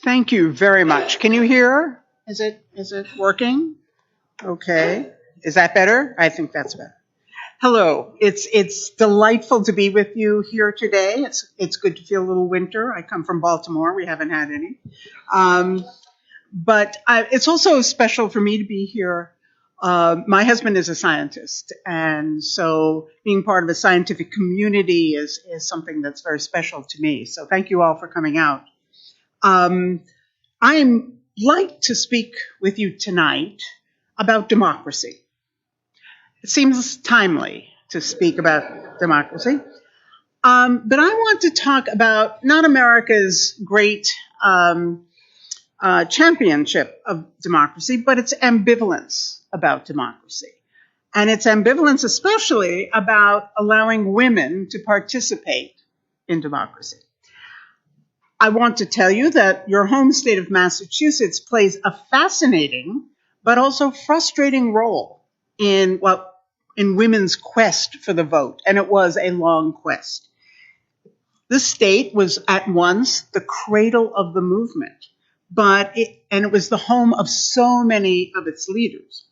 Thank you very much. Can you hear? Is it working? Okay. Is that better? I think that's better. Hello. It's delightful to be with you here today. It's good to feel a little winter. I come from Baltimore. We haven't had any. But it's also special for me to be here. My husband is a scientist, and so being part of a scientific community is something that's very special to me. So thank you all for coming out. I'd like to speak with you tonight about democracy. It seems timely to speak about democracy. But I want to talk about not America's great championship of democracy, but its ambivalence about democracy. And its ambivalence especially about allowing women to participate in democracy. I want to tell you that your home state of Massachusetts plays a fascinating but also frustrating role in women's quest for the vote, and it was a long quest. The state was at once the cradle of the movement, and it was the home of so many of its leaders,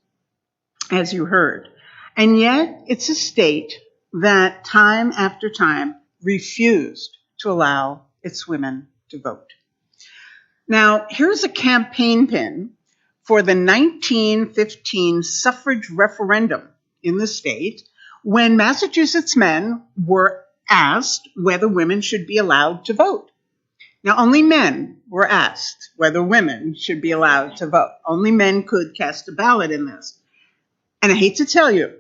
as you heard. And yet, it's a state that time after time refused to allow its women to vote. Now, here's a campaign pin for the 1915 suffrage referendum in the state, when Massachusetts men were asked whether women should be allowed to vote. Now, only men were asked whether women should be allowed to vote. Only men could cast a ballot in this. And I hate to tell you,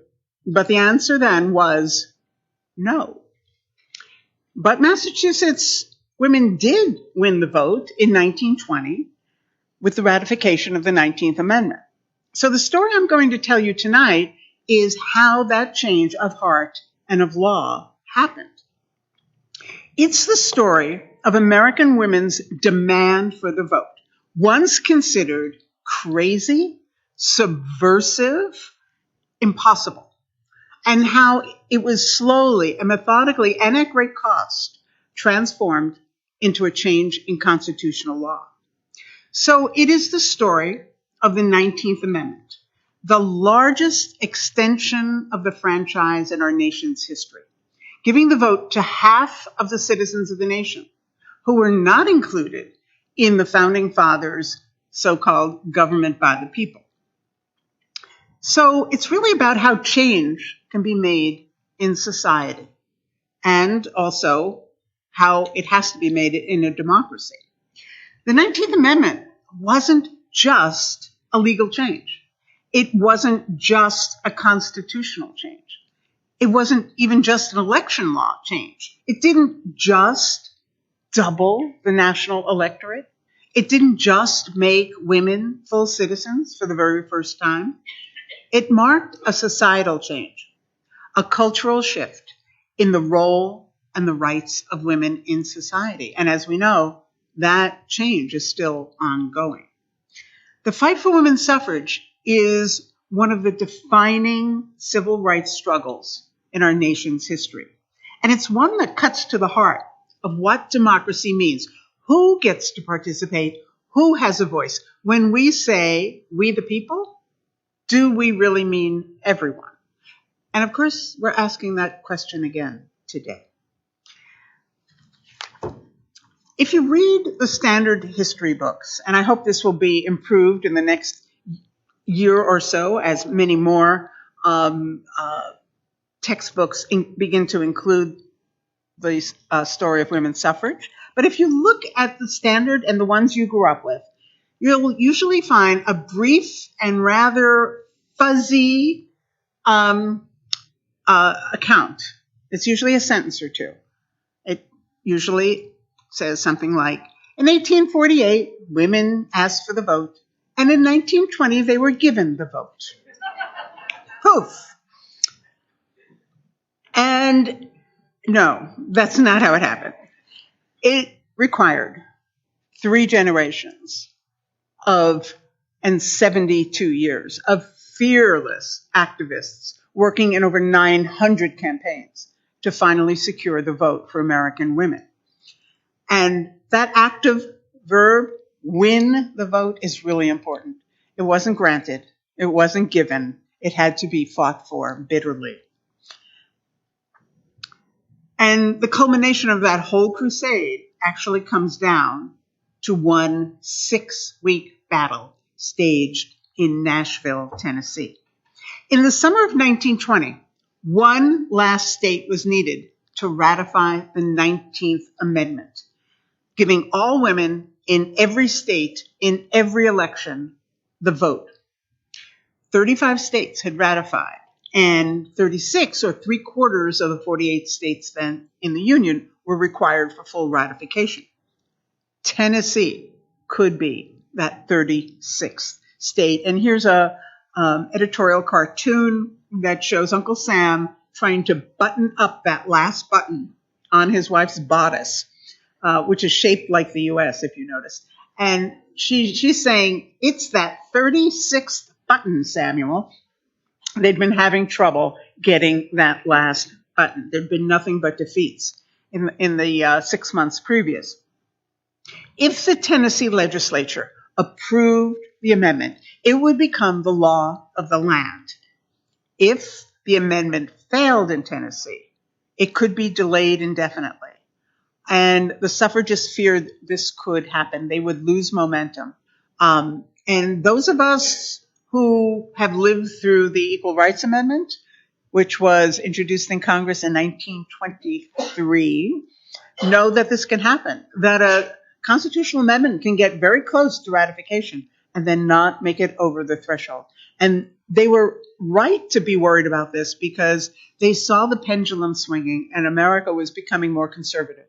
but the answer then was no. But Massachusetts women did win the vote in 1920 with the ratification of the 19th Amendment. So the story I'm going to tell you tonight is how that change of heart and of law happened. It's the story of American women's demand for the vote, once considered crazy, subversive, impossible, and how it was slowly and methodically and at great cost transformed into a change in constitutional law. So it is the story of the 19th Amendment, the largest extension of the franchise in our nation's history, giving the vote to half of the citizens of the nation who were not included in the Founding Fathers' so-called government by the people. So it's really about how change can be made in society, and also how it has to be made in a democracy. The 19th Amendment wasn't just a legal change. It wasn't just a constitutional change. It wasn't even just an election law change. It didn't just double the national electorate. It didn't just make women full citizens for the very first time. It marked a societal change, a cultural shift in the role and the rights of women in society. And as we know, that change is still ongoing. The fight for women's suffrage is one of the defining civil rights struggles in our nation's history. And it's one that cuts to the heart of what democracy means. Who gets to participate? Who has a voice? When we say we the people, do we really mean everyone? And of course, we're asking that question again today. If you read the standard history books, and I hope this will be improved in the next year or so as many more textbooks begin to include the story of women's suffrage. But if you look at the standard and the ones you grew up with, you'll usually find a brief and rather fuzzy account. It's usually a sentence or two. It usually says something like, in 1848, women asked for the vote, and in 1920, they were given the vote. Poof. And no, that's not how it happened. It required 3 generations and 72 years of fearless activists working in over 900 campaigns to finally secure the vote for American women. And that active verb win the vote is really important. It wasn't granted. It wasn't given. It had to be fought for bitterly. And the culmination of that whole crusade actually comes down to one 6-week battle staged in Nashville, Tennessee. In the summer of 1920, one last state was needed to ratify the 19th Amendment, giving all women in every state, in every election, the vote. 35 states had ratified, and 36, or 3/4 of the 48 states then in the Union, were required for full ratification. Tennessee could be that 36th state. And here's a editorial cartoon that shows Uncle Sam trying to button up that last button on his wife's bodice, which is shaped like the U.S., if you notice. And she's saying, it's that 36th button, Samuel. They'd been having trouble getting that last button. There'd been nothing but defeats in the 6 months previous. If the Tennessee legislature approved the amendment, it would become the law of the land. If the amendment failed in Tennessee, it could be delayed indefinitely. And the suffragists feared this could happen. They would lose momentum. And those of us who have lived through the Equal Rights Amendment, which was introduced in Congress in 1923, know that this can happen, that a constitutional amendment can get very close to ratification and then not make it over the threshold. And they were right to be worried about this because they saw the pendulum swinging and America was becoming more conservative,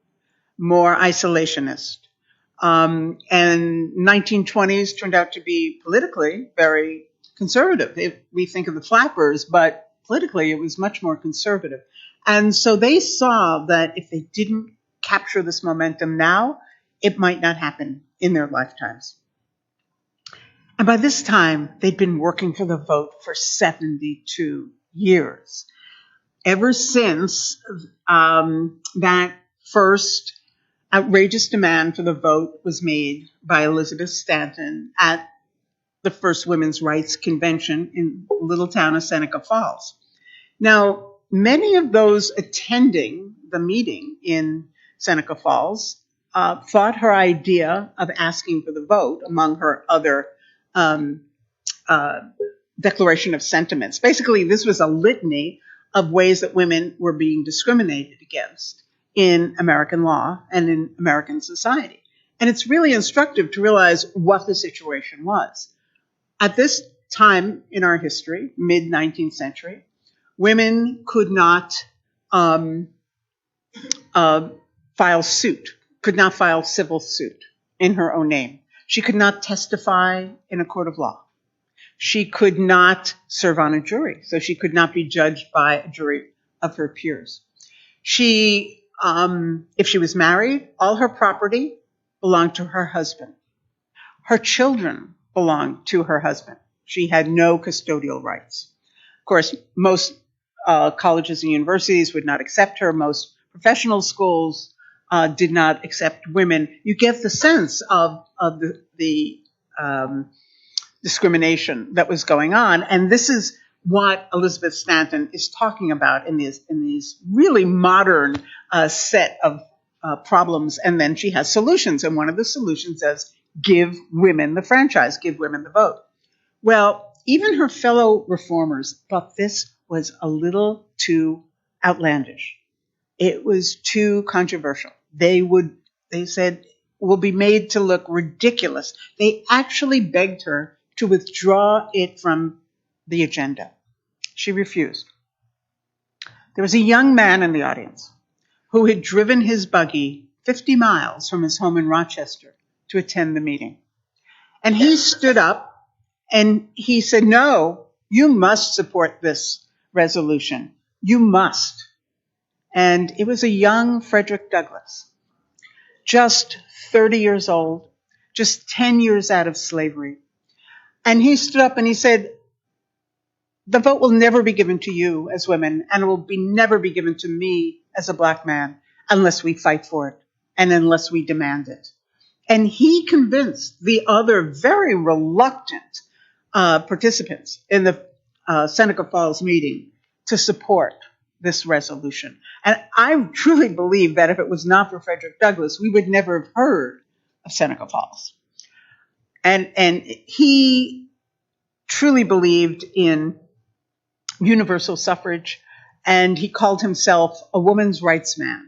more isolationist. And 1920s turned out to be politically very conservative. If we think of the flappers, but politically it was much more conservative. And so they saw that if they didn't capture this momentum now, it might not happen in their lifetimes. And by this time, they'd been working for the vote for 72 years. Ever since that first outrageous demand for the vote was made by Elizabeth Stanton at the first Women's Rights Convention in the little town of Seneca Falls. Now, many of those attending the meeting in Seneca Falls thought her idea of asking for the vote, among her other declaration of sentiments. Basically, this was a litany of ways that women were being discriminated against in American law and in American society. And it's really instructive to realize what the situation was. At this time in our history, mid-19th century, women could not file suit, could not file civil suit in her own name. She could not testify in a court of law. She could not serve on a jury, so she could not be judged by a jury of her peers. She, if she was married, all her property belonged to her husband. Her children belonged to her husband. She had no custodial rights. Of course, most colleges and universities would not accept her. Most professional schools did not accept women. You get the sense of the discrimination that was going on. And this is what Elizabeth Stanton is talking about in these really modern set of problems. And then she has solutions. And one of the solutions is give women the franchise, give women the vote. Well, even her fellow reformers thought this was a little too outlandish. It was too controversial. They said, will be made to look ridiculous. They actually begged her to withdraw it from the agenda. She refused. There was a young man in the audience who had driven his buggy 50 miles from his home in Rochester to attend the meeting. And he stood up and he said, no, you must support this resolution. You must. And it was a young Frederick Douglass, just 30 years old, just 10 years out of slavery. And he stood up and he said, the vote will never be given to you as women, and it will never be given to me as a black man unless we fight for it and unless we demand it. And he convinced the other very reluctant participants in the Seneca Falls meeting to support this resolution. And I truly believe that if it was not for Frederick Douglass, we would never have heard of Seneca Falls. And he truly believed in universal suffrage, and he called himself a woman's rights man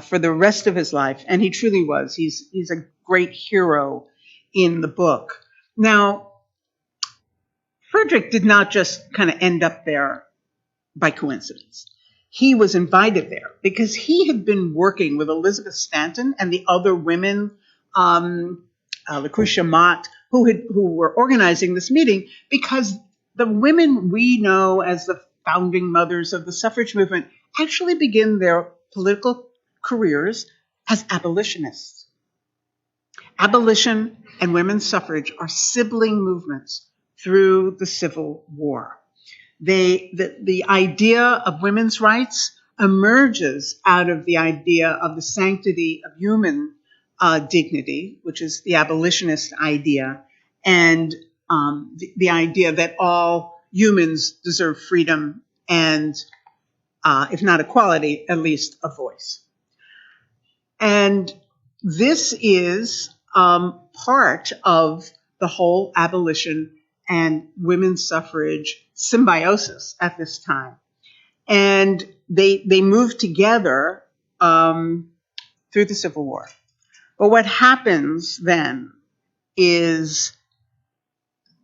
for the rest of his life, and he truly was. He's a great hero in the book. Now, Frederick did not just kind of end up there by coincidence. He was invited there because he had been working with Elizabeth Stanton and the other women, Lucretia Mott, who were organizing this meeting, because the women we know as the founding mothers of the suffrage movement actually begin their political careers as abolitionists. Abolition and women's suffrage are sibling movements through the Civil War. The idea of women's rights emerges out of the idea of the sanctity of human dignity, which is the abolitionist idea, and the idea that all humans deserve freedom and, if not equality, at least a voice. And this is part of the whole abolition and women's suffrage symbiosis at this time. And they moved together through the Civil War. But what happens then is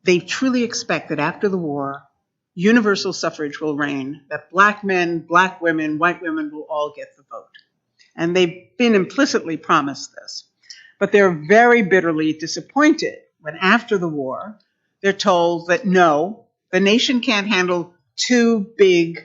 they truly expect that after the war, universal suffrage will reign, that black men, black women, white women will all get the vote. And they've been implicitly promised this. But they're very bitterly disappointed when after the war, they're told that no, the nation can't handle two big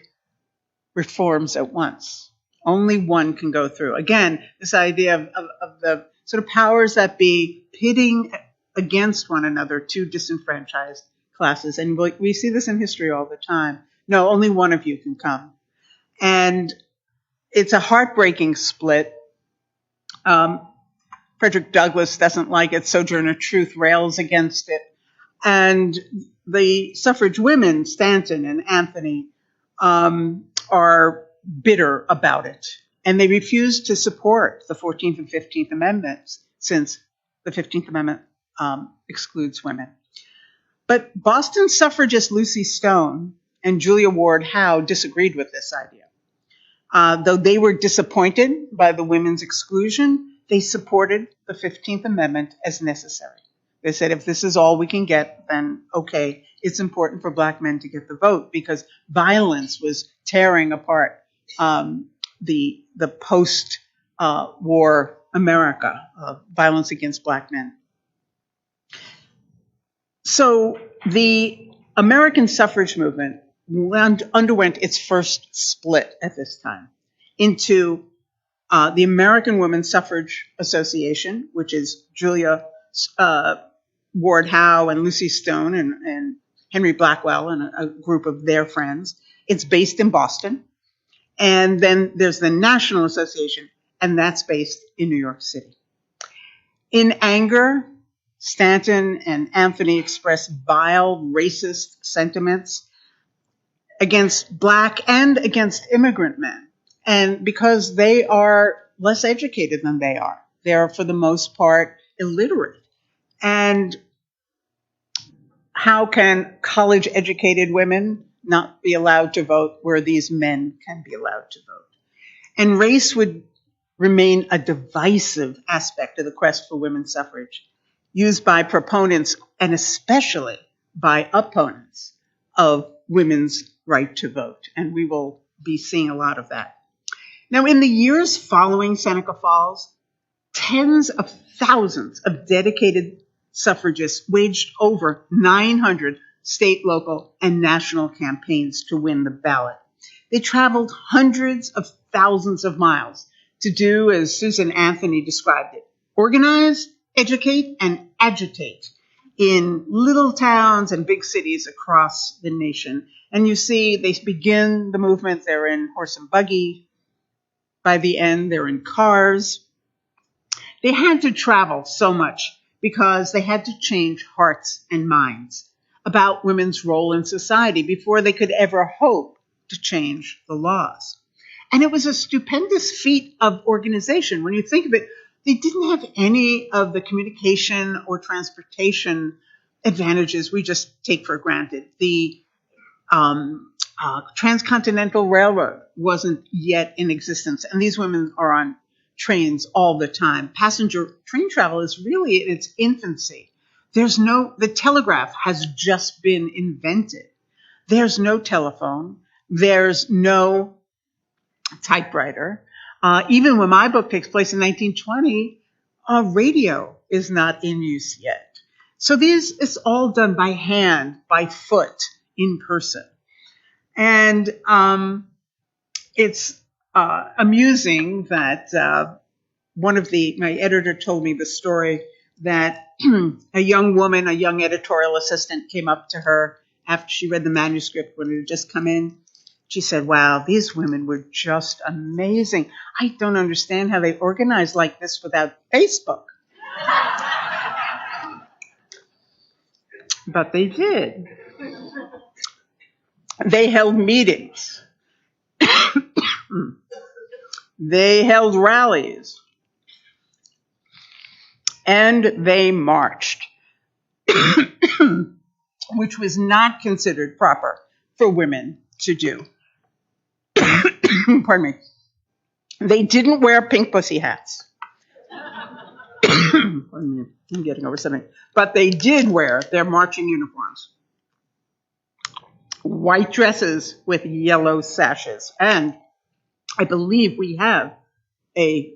reforms at once. Only one can go through. Again, this idea of the sort of powers that be pitting against one another two disenfranchised classes. And we see this in history all the time. No, only one of you can come. And it's a heartbreaking split. Frederick Douglass doesn't like it. Sojourner Truth rails against it. And the suffrage women, Stanton and Anthony, are bitter about it. And they refuse to support the 14th and 15th Amendments, since the 15th Amendment excludes women. But Boston suffragist Lucy Stone and Julia Ward Howe disagreed with this idea. Though they were disappointed by the women's exclusion, they supported the 15th Amendment as necessary. They said, if this is all we can get, then okay, it's important for black men to get the vote, because violence was tearing apart the post-war America, violence against black men. So the American suffrage movement underwent its first split at this time into the American Women's Suffrage Association, which is Julia Ward Howe and Lucy Stone and Henry Blackwell and a group of their friends. It's based in Boston. And then there's the National Association, and that's based in New York City. In anger, Stanton and Anthony expressed vile, racist sentiments against black and against immigrant men. And because they are less educated than they are, for the most part illiterate. And how can college-educated women not be allowed to vote where these men can be allowed to vote? And race would remain a divisive aspect of the quest for women's suffrage, used by proponents and especially by opponents of women's right to vote. And we will be seeing a lot of that. Now, in the years following Seneca Falls, tens of thousands of dedicated suffragists waged over 900 state, local, and national campaigns to win the ballot. They traveled hundreds of thousands of miles to do, as Susan Anthony described it, organize, educate, and agitate in little towns and big cities across the nation. And you see, they begin the movement, they're in horse and buggy. By the end, they're in cars. They had to travel so much because they had to change hearts and minds about women's role in society before they could ever hope to change the laws. And it was a stupendous feat of organization. When you think of it, they didn't have any of the communication or transportation advantages we just take for granted. The transcontinental railroad wasn't yet in existence, and these women are on trains all the time. Passenger train travel is really in its infancy. The telegraph has just been invented. There's no telephone. There's no typewriter. Even when my book takes place in 1920, radio is not in use yet. So it's all done by hand, by foot, in person. And it's amusing that my editor told me the story that a young editorial assistant came up to her after she read the manuscript when it had just come in. She said, "Wow, these women were just amazing. I don't understand how they organized like this without Facebook." But they did. They held meetings. They held rallies. And they marched, which was not considered proper for women to do. Pardon me. They didn't wear pink pussy hats. Pardon me, I'm getting over something. But they did wear their marching uniforms. White dresses with yellow sashes. And I believe we have a...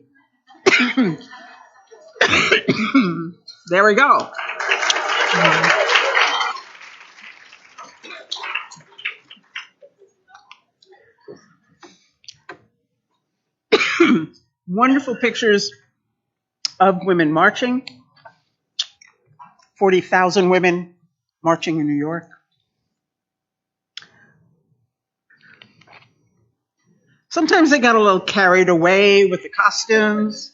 There we go. Wonderful pictures of women marching. 40,000 women marching in New York. Sometimes they got a little carried away with the costumes.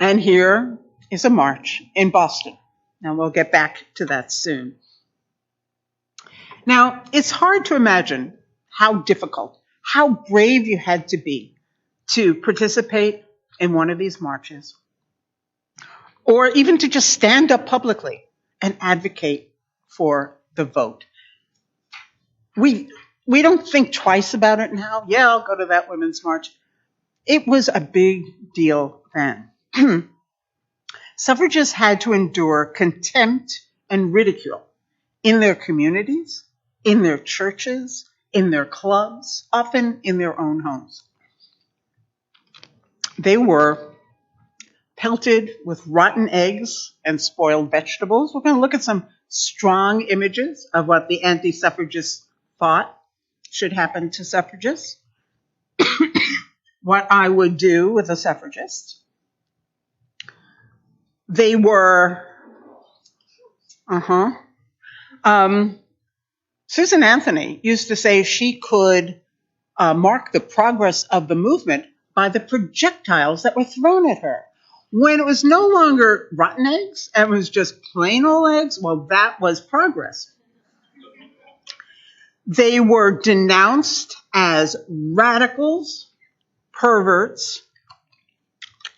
And here is a march in Boston. Now, we'll get back to that soon. Now, it's hard to imagine how difficult, how brave you had to be to participate in one of these marches, or even to just stand up publicly and advocate for the vote. We don't think twice about it now. Yeah, I'll go to that women's march. It was a big deal then. Suffragists had to endure contempt and ridicule in their communities, in their churches, in their clubs, often in their own homes. They were pelted with rotten eggs and spoiled vegetables. We're going to look at some strong images of what the anti-suffragists thought should happen to suffragists, what I would do with a suffragist. They were, Susan Anthony used to say she could mark the progress of the movement by the projectiles that were thrown at her. When it was no longer rotten eggs, and it was just plain old eggs, well, that was progress. They were denounced as radicals, perverts,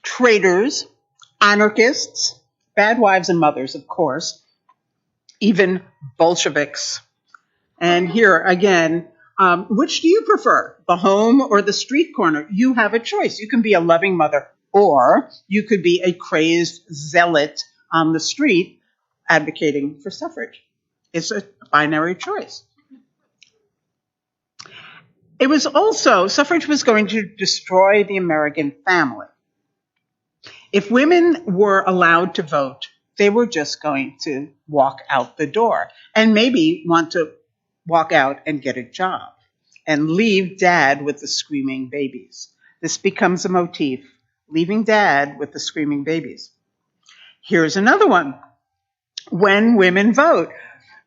traitors, anarchists, bad wives and mothers, of course, even Bolsheviks. And here again, which do you prefer, the home or the street corner? You have a choice. You can be a loving mother, or you could be a crazed zealot on the street advocating for suffrage. It's a binary choice. It was also, suffrage was going to destroy the American family. If women were allowed to vote, they were just going to walk out the door and maybe want to walk out and get a job and leave dad with the screaming babies. This becomes a motif, leaving dad with the screaming babies. Here's another one. When women vote.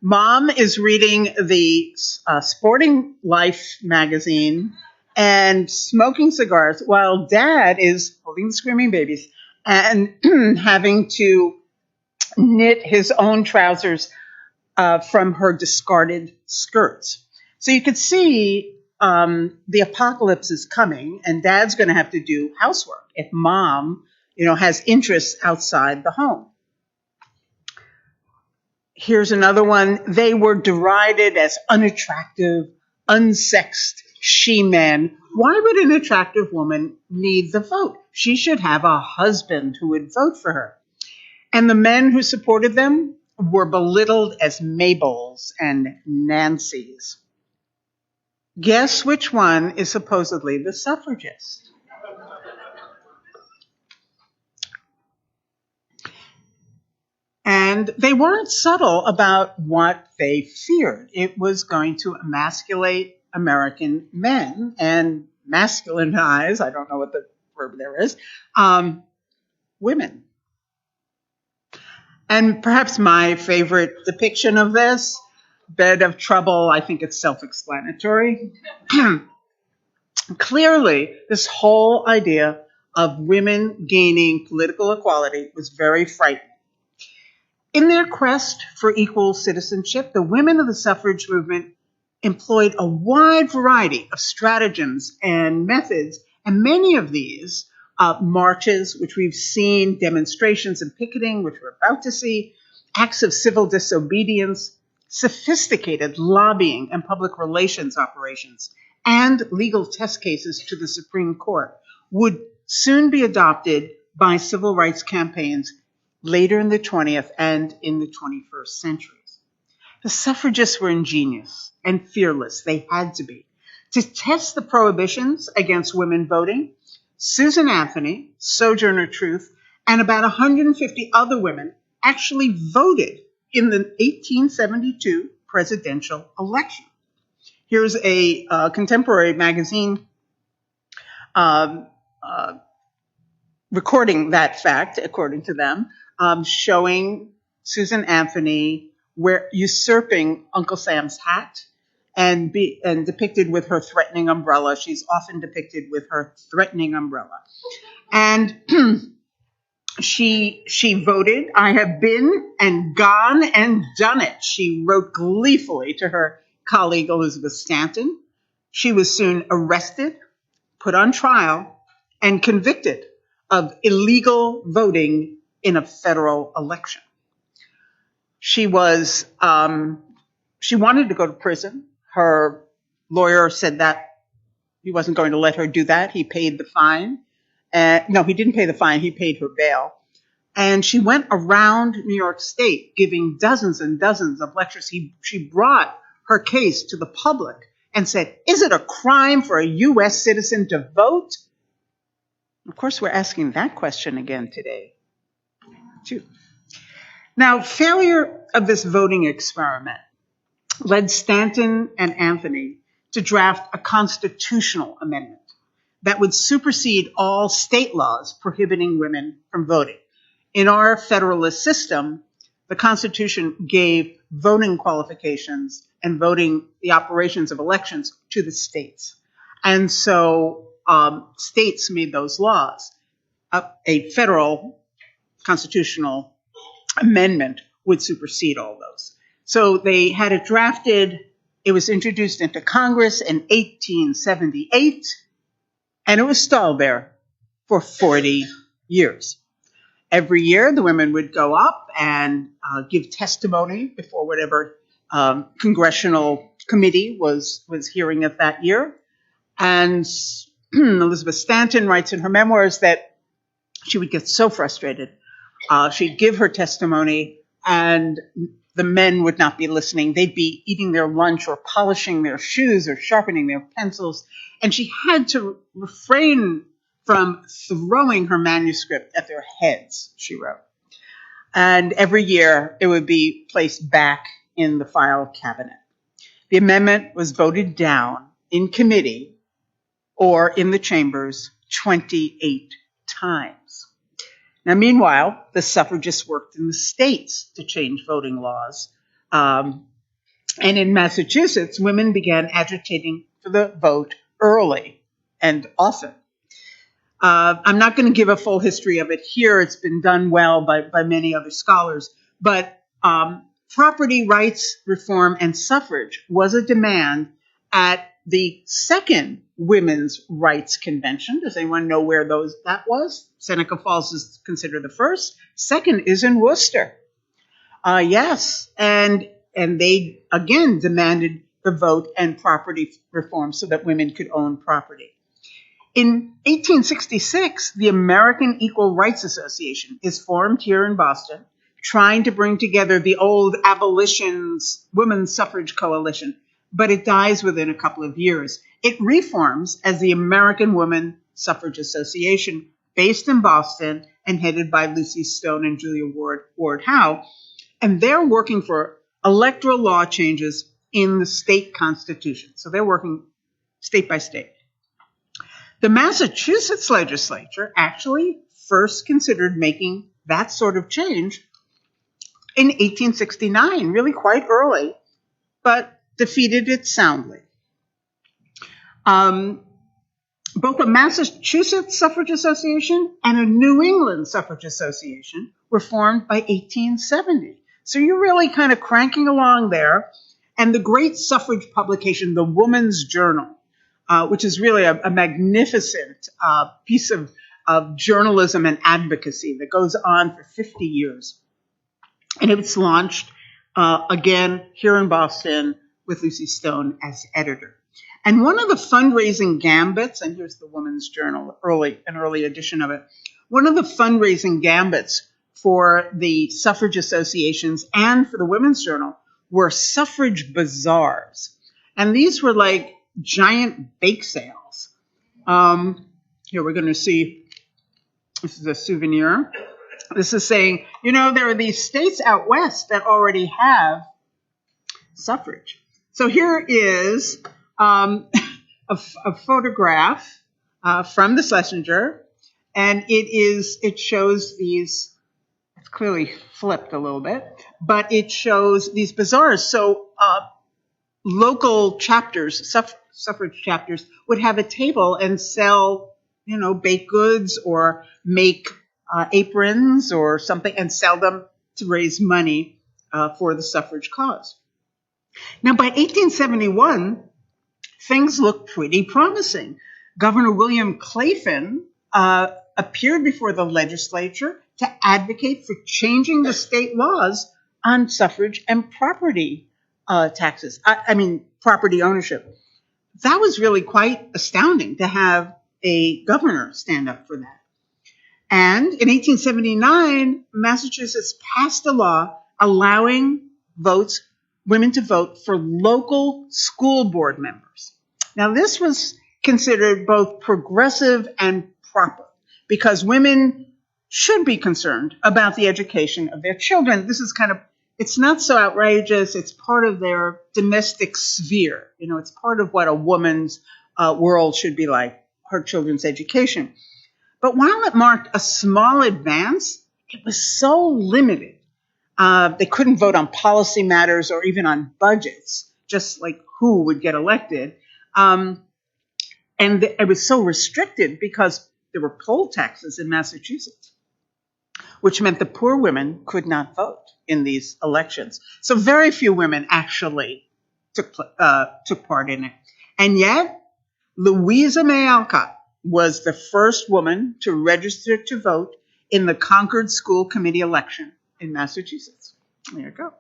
Mom is reading the Sporting Life magazine, and smoking cigars while Dad is holding the screaming babies and having to knit his own trousers from her discarded skirts. So you could see the apocalypse is coming, and Dad's going to have to do housework if Mom, has interests outside the home. Here's another one. They were derided as unattractive, unsexed she-men. Why would an attractive woman need the vote? She should have a husband who would vote for her. And the men who supported them were belittled as Mabels and Nancys. Guess which one is supposedly the suffragist? And they weren't subtle about what they feared. It was going to emasculate American men and masculinize, I don't know what the verb there is, women. And perhaps my favorite depiction of this, bed of trouble, I think it's self-explanatory. Clearly, this whole idea of women gaining political equality was very frightening. In their quest for equal citizenship, the women of the suffrage movement employed a wide variety of stratagems and methods, and many of these marches, which we've seen, demonstrations and picketing, which we're about to see, acts of civil disobedience, sophisticated lobbying and public relations operations, and legal test cases to the Supreme Court would soon be adopted by civil rights campaigns later in the 20th and in the 21st centuries. The suffragists were ingenious and fearless. They had to be. To test the prohibitions against women voting, Susan Anthony, Sojourner Truth, and about 150 other women actually voted in the 1872 presidential election. Here's a contemporary magazine recording that fact, according to them, showing Susan Anthony usurping Uncle Sam's hat and depicted with her threatening umbrella. She's often depicted with her threatening umbrella. And she voted. I have been and gone and done it, she wrote gleefully to her colleague Elizabeth Stanton. She was soon arrested, put on trial, and convicted of illegal voting in a federal election. She wanted to go to prison. Her lawyer said that he wasn't going to let her do that. He paid the fine. No, he didn't pay the fine. He paid her bail. And she went around New York State giving dozens and dozens of lectures. She brought her case to the public and said, is it a crime for a U.S. citizen to vote? Of course, we're asking that question again today, too. Now, failure of this voting experiment led Stanton and Anthony to draft a constitutional amendment that would supersede all state laws prohibiting women from voting. In our federalist system, the Constitution gave voting qualifications and the operations of elections to the states. And so states made those laws. A federal constitutional amendment would supersede all those. So they had it drafted. It was introduced into Congress in 1878, and it was stalled there for 40 years. Every year, the women would go up and give testimony before whatever congressional committee was hearing it that year. And Elizabeth Stanton writes in her memoirs that she would get so frustrated. She'd give her testimony, and the men would not be listening. They'd be eating their lunch or polishing their shoes or sharpening their pencils. And she had to refrain from throwing her manuscript at their heads, she wrote. And every year, it would be placed back in the file cabinet. The amendment was voted down in committee or in the chambers 28 times. Now, meanwhile, the suffragists worked in the states to change voting laws. And in Massachusetts, women began agitating for the vote early. and often. I'm not going to give a full history of it here. It's been done well by many other scholars. But property rights reform and suffrage was a demand at the second Women's Rights Convention. Does anyone know where that was? Seneca Falls is considered the first. Second is in Worcester. Yes, and they again demanded the vote and property reform so that women could own property. In 1866, the American Equal Rights Association is formed here in Boston, trying to bring together the old abolition's women's suffrage coalition, but it dies within a couple of years. It reforms as the American Woman Suffrage Association, based in Boston and headed by Lucy Stone and Julia Ward Howe, and they're working for electoral law changes in the state constitution. So they're working state by state. The Massachusetts legislature actually first considered making that sort of change in 1869, really quite early, but defeated it soundly. Both a Massachusetts Suffrage Association and a New England Suffrage Association were formed by 1870. So you're really kind of cranking along there. And the great suffrage publication, The Woman's Journal, which is really a magnificent piece of journalism and advocacy that goes on for 50 years. And it was launched again here in Boston with Lucy Stone as editor. And one of the fundraising gambits, and here's the Woman's Journal, an early edition of it, one of the fundraising gambits for the suffrage associations and for the Women's Journal were suffrage bazaars. And these were like giant bake sales. Here we're going to see, this is a souvenir. This is saying, there are these states out west that already have suffrage. So here is a photograph from the Schlesinger, and it shows these, it's clearly flipped a little bit, but it shows these bazaars. So local chapters, suffrage chapters, would have a table and sell, baked goods or make aprons or something and sell them to raise money for the suffrage cause. Now, by 1871, things looked pretty promising. Governor William Clayton appeared before the legislature to advocate for changing the state laws on suffrage and property taxes. Property ownership. That was really quite astounding to have a governor stand up for that. And in 1879, Massachusetts passed a law allowing women to vote for local school board members. Now, this was considered both progressive and proper because women should be concerned about the education of their children. This is it's not so outrageous. It's part of their domestic sphere. It's part of what a woman's world should be like, her children's education. But while it marked a small advance, it was so limited. They couldn't vote on policy matters or even on budgets, just like who would get elected. And it was so restricted because there were poll taxes in Massachusetts, which meant the poor women could not vote in these elections. So very few women actually took part in it. And yet, Louisa May Alcott was the first woman to register to vote in the Concord School Committee election in Massachusetts. There you go.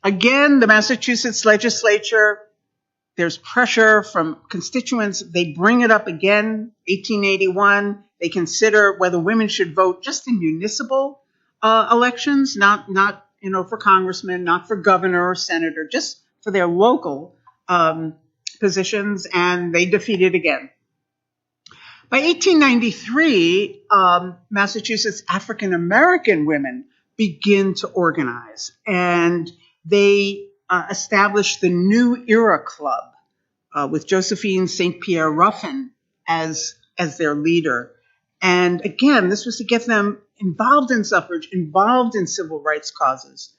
Again, the Massachusetts legislature, there's pressure from constituents. They bring it up again, 1881. They consider whether women should vote just in municipal elections, not for congressmen, not for governor or senator, just for their local positions, and they defeat it again. By 1893, Massachusetts African American women begin to organize, and they established the New Era Club with Josephine St. Pierre Ruffin as their leader. And again, this was to get them involved in suffrage, involved in civil rights causes.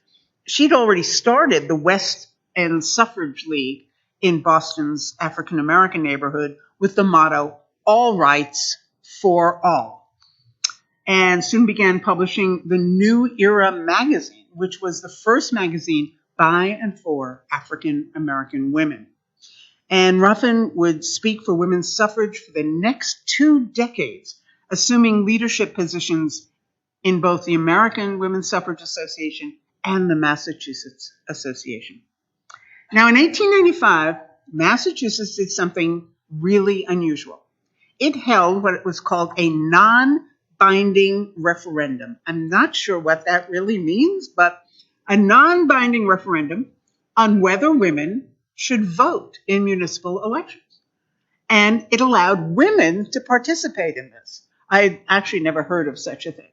She'd already started the West End Suffrage League in Boston's African-American neighborhood with the motto, "All rights for all," and soon began publishing the New Era magazine, which was the first magazine by and for African-American women. And Ruffin would speak for women's suffrage for the next 2 decades, assuming leadership positions in both the American Women's Suffrage Association and the Massachusetts Association. Now, in 1895, Massachusetts did something really unusual. It held what was called a non-binding referendum. I'm not sure what that really means, but a non-binding referendum on whether women should vote in municipal elections. And it allowed women to participate in this. I had actually never heard of such a thing.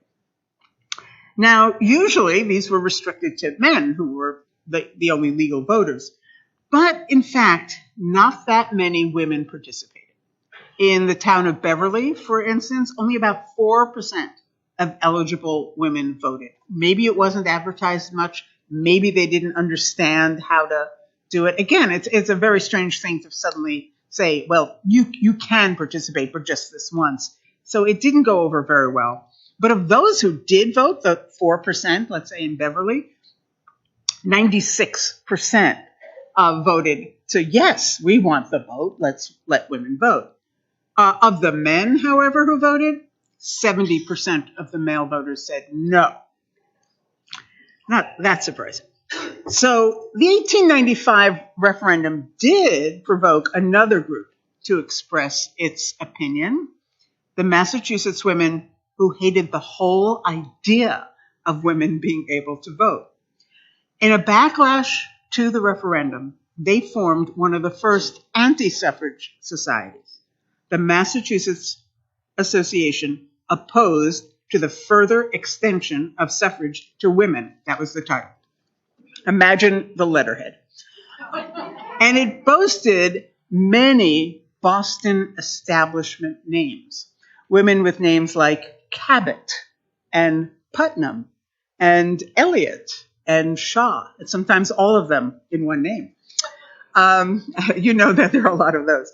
Now, usually these were restricted to men who were the only legal voters. But in fact, not that many women participated. In the town of Beverly, for instance, only about 4% of eligible women voted. Maybe it wasn't advertised much. Maybe they didn't understand how to do it. Again, it's a very strange thing to suddenly say, well, you can participate, but just this once. So it didn't go over very well. But of those who did vote, the 4%, let's say in Beverly, 96% voted to, yes, we want the vote. Let's let women vote. Of the men, however, who voted, 70% of the male voters said no. Not that surprising. So the 1895 referendum did provoke another group to express its opinion, the Massachusetts women who hated the whole idea of women being able to vote. In a backlash to the referendum, they formed one of the first anti-suffrage societies. The Massachusetts Association opposed to the further extension of suffrage to women. That was the title. Imagine the letterhead. And it boasted many Boston establishment names. Women with names like Cabot and Putnam and Eliot and Shaw, and sometimes all of them in one name. You know that there are a lot of those.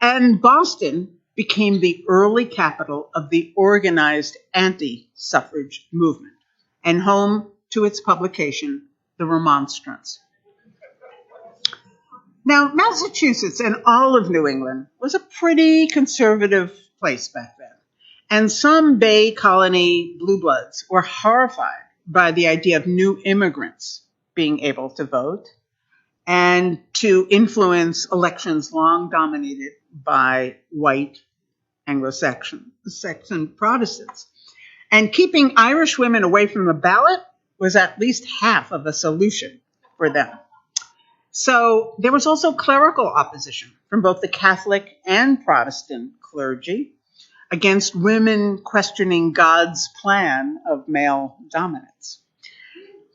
And Boston became the early capital of the organized anti-suffrage movement and home to its publication, The Remonstrance. Now, Massachusetts and all of New England was a pretty conservative place back then. And some Bay Colony blue bloods were horrified by the idea of new immigrants being able to vote and to influence elections long dominated by white Anglo-Saxon Protestants. And keeping Irish women away from the ballot was at least half of a solution for them. So there was also clerical opposition from both the Catholic and Protestant clergy against women questioning God's plan of male dominance.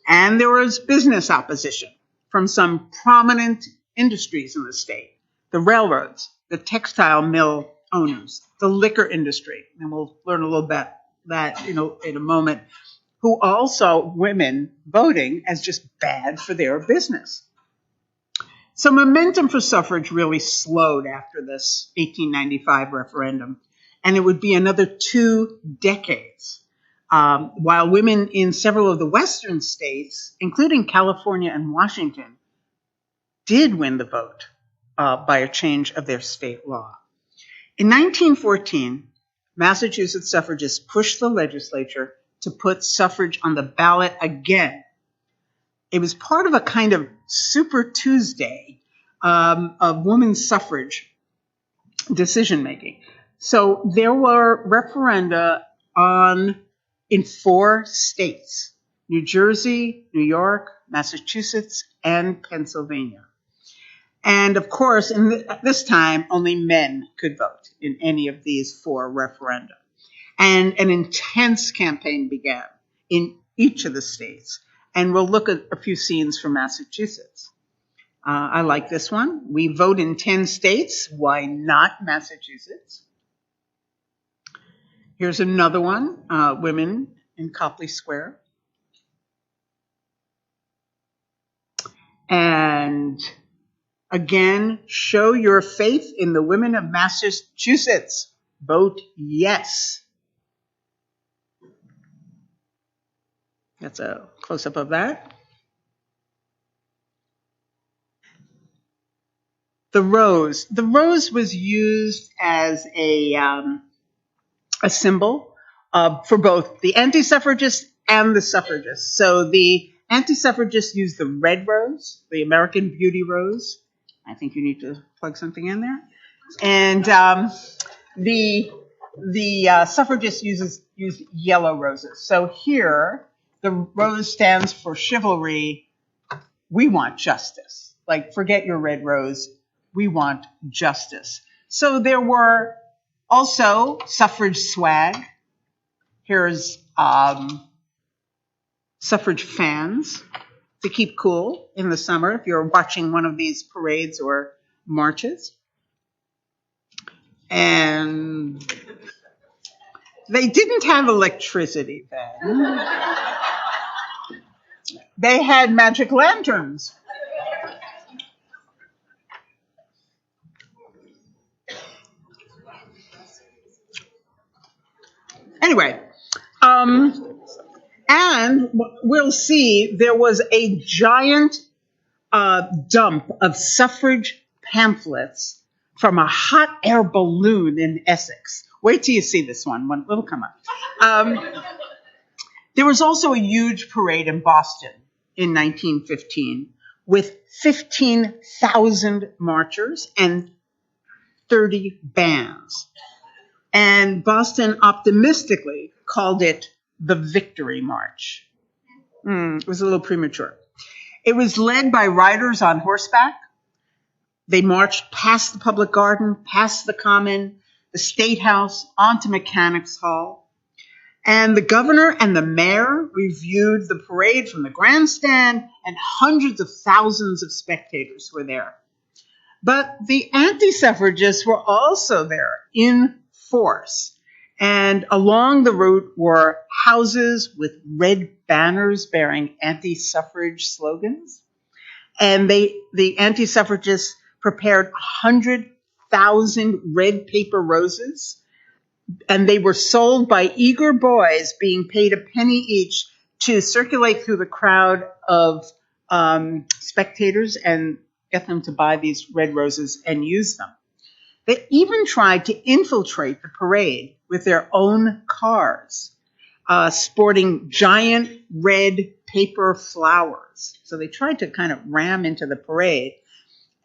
And there was business opposition from some prominent industries in the state, the railroads, the textile mill owners, the liquor industry, and we'll learn a little bit that in a moment, who all saw women voting as just bad for their business. So momentum for suffrage really slowed after this 1895 referendum, and it would be another 2 decades while women in several of the western states, including California and Washington, did win the vote by a change of their state law. In 1914, Massachusetts suffragists pushed the legislature to put suffrage on the ballot again. It was part of a kind of Super Tuesday of women's suffrage decision-making. So there were referenda in 4 states, New Jersey, New York, Massachusetts, and Pennsylvania. And of course, at this time, only men could vote in any of these 4 referenda. And an intense campaign began in each of the states. And we'll look at a few scenes from Massachusetts. I like this one. We vote in 10 states. Why not Massachusetts? Here's another one, women in Copley Square. And Again, show your faith in the women of Massachusetts. Vote yes. That's a close-up of that. The rose. The rose was used as a symbol for both the anti-suffragists and the suffragists. So the anti-suffragists used the red rose, the American Beauty rose. I think you need to plug something in there. And the suffragists used yellow roses. So here, the rose stands for chivalry. We want justice. Like, forget your red rose. We want justice. So there were also suffrage swag. Here's suffrage fans to keep cool in the summer if you're watching one of these parades or marches. And they didn't have electricity then. They had magic lanterns. Anyway, and we'll see there was a giant dump of suffrage pamphlets from a hot air balloon in Essex. Wait till you see this one. It'll come up. There was also a huge parade in Boston in 1915 with 15,000 marchers and 30 bands. And Boston optimistically called it the Victory March. It was a little premature. It was led by riders on horseback. They marched past the Public Garden, past the Common, the State House, onto Mechanics Hall. And the governor and the mayor reviewed the parade from the grandstand, and hundreds of thousands of spectators were there. But the anti-suffragists were also there in force. And along the route were houses with red banners bearing anti-suffrage slogans. And the anti-suffragists prepared 100,000 red paper roses. And they were sold by eager boys being paid a penny each to circulate through the crowd of spectators and get them to buy these red roses and use them. They even tried to infiltrate the parade with their own cars, sporting giant red paper flowers. So they tried to kind of ram into the parade.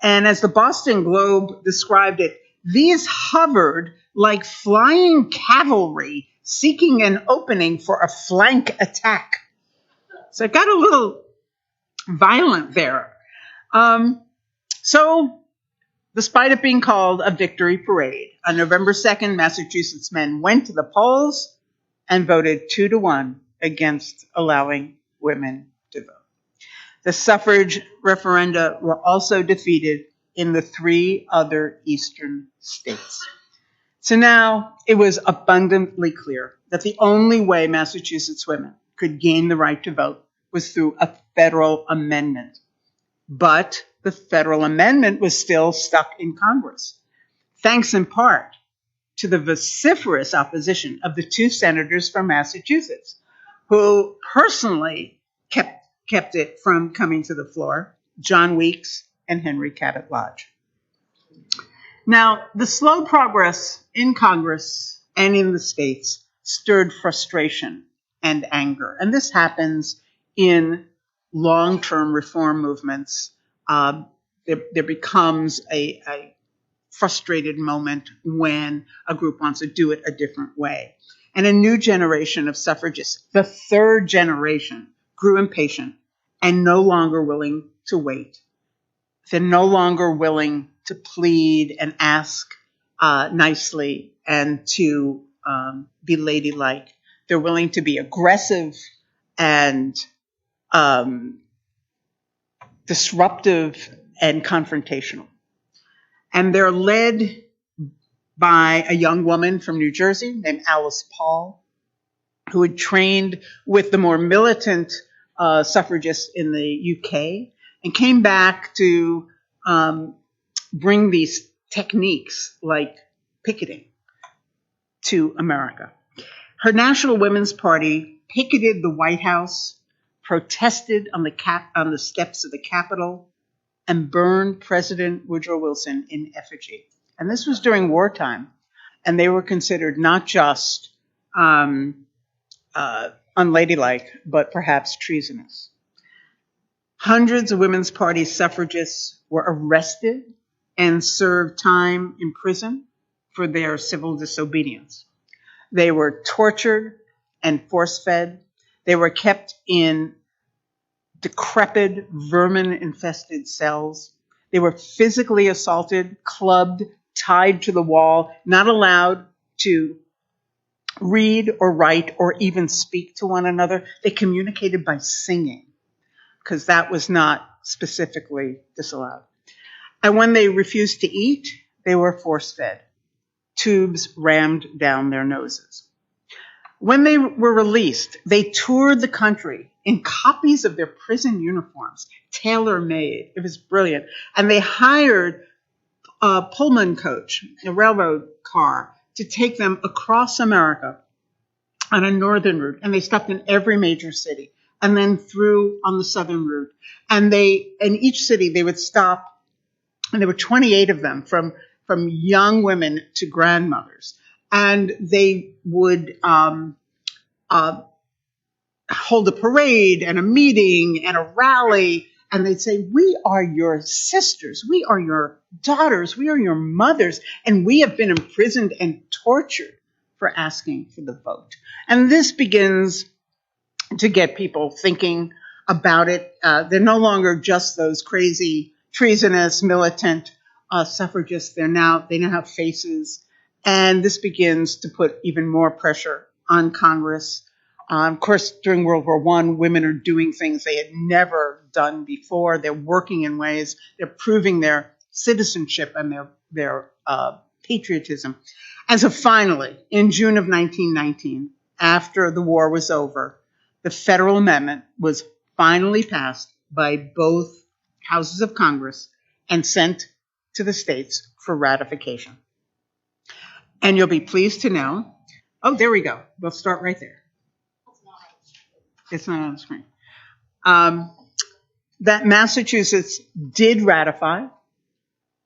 And as the Boston Globe described it, these hovered like flying cavalry seeking an opening for a flank attack. So it got a little violent there. So despite it being called a victory parade, on November 2nd, Massachusetts men went to the polls and voted 2-1 against allowing women to vote. The suffrage referenda were also defeated in the 3 other eastern states. So now it was abundantly clear that the only way Massachusetts women could gain the right to vote was through a federal amendment. But the federal amendment was still stuck in Congress, thanks in part to the vociferous opposition of the 2 senators from Massachusetts, who personally kept it from coming to the floor, John Weeks and Henry Cabot Lodge. Now, the slow progress in Congress and in the states stirred frustration and anger, and this happens in long-term reform movements. There becomes a frustrated moment when a group wants to do it a different way. And a new generation of suffragists, the 3rd generation, grew impatient and no longer willing to wait. They're no longer willing to plead and ask nicely and to be ladylike. They're willing to be aggressive and disruptive and confrontational. And they're led by a young woman from New Jersey named Alice Paul, who had trained with the more militant suffragists in the UK and came back to bring these techniques like picketing to America. Her National Women's Party picketed the White House, protested on the steps of the Capitol, and burned President Woodrow Wilson in effigy. And this was during wartime, and they were considered not just unladylike, but perhaps treasonous. Hundreds of Women's Party suffragists were arrested and served time in prison for their civil disobedience. They were tortured and force-fed. They were kept in decrepit, vermin-infested cells. They were physically assaulted, clubbed, tied to the wall, not allowed to read or write or even speak to one another. They communicated by singing, because that was not specifically disallowed. And when they refused to eat, they were force-fed, tubes rammed down their noses. When they were released, they toured the country in copies of their prison uniforms, tailor-made. It was brilliant. And they hired a Pullman coach, a railroad car, to take them across America on a northern route. And they stopped in every major city and then through on the southern route. And in each city, they would stop, and there were 28 of them, from young women to grandmothers. And they would hold a parade and a meeting and a rally, and they'd say, "We are your sisters, we are your daughters, we are your mothers, and we have been imprisoned and tortured for asking for the vote." And this begins to get people thinking about it. They're no longer just those crazy, treasonous, militant suffragists. They now have faces. And this begins to put even more pressure on Congress. Of course, during World War I, women are doing things they had never done before. They're working in ways, they're proving their citizenship and their patriotism. And so finally, in June of 1919, after the war was over, the federal amendment was finally passed by both houses of Congress and sent to the states for ratification. And you'll be pleased to know, oh, there we go. We'll start right there. It's not on the screen. That Massachusetts did ratify,